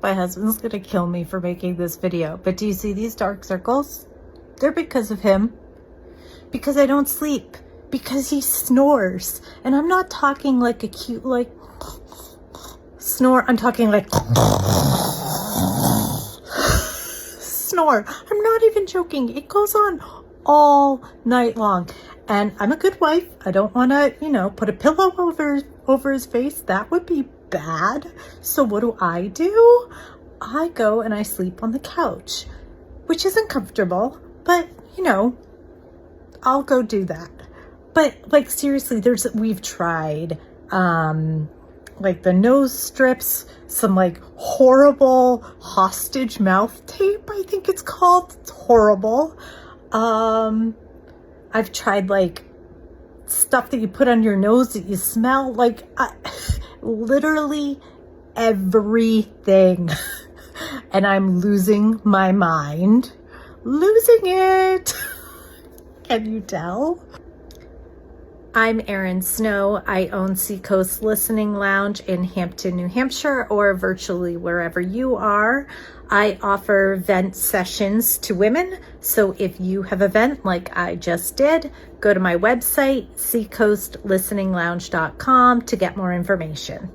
My husband's gonna kill me for making this video, but do you see these dark circles? They're because of him. Because I don't sleep. Because he snores. And I'm not talking like a cute, like, snore. I'm talking like snore. I'm not even joking. It goes on all night long. And I'm a good wife. I don't want to, put a pillow over his face. That would be bad. So what do? I go and I sleep on the couch, which isn't comfortable, but I'll go do that. But like, seriously, we've tried like the nose strips, some like horrible hostage mouth tape, I think it's called. It's horrible. I've tried like stuff that you put on your nose that you smell, like literally everything. And I'm losing my mind. Losing it. Can you tell? I'm Erin Snow. I own Seacoast Listening Lounge in Hampton, New Hampshire, or virtually wherever you are. I offer vent sessions to women. So if you have a vent like I just did, go to my website, seacoastlisteninglounge.com, to get more information.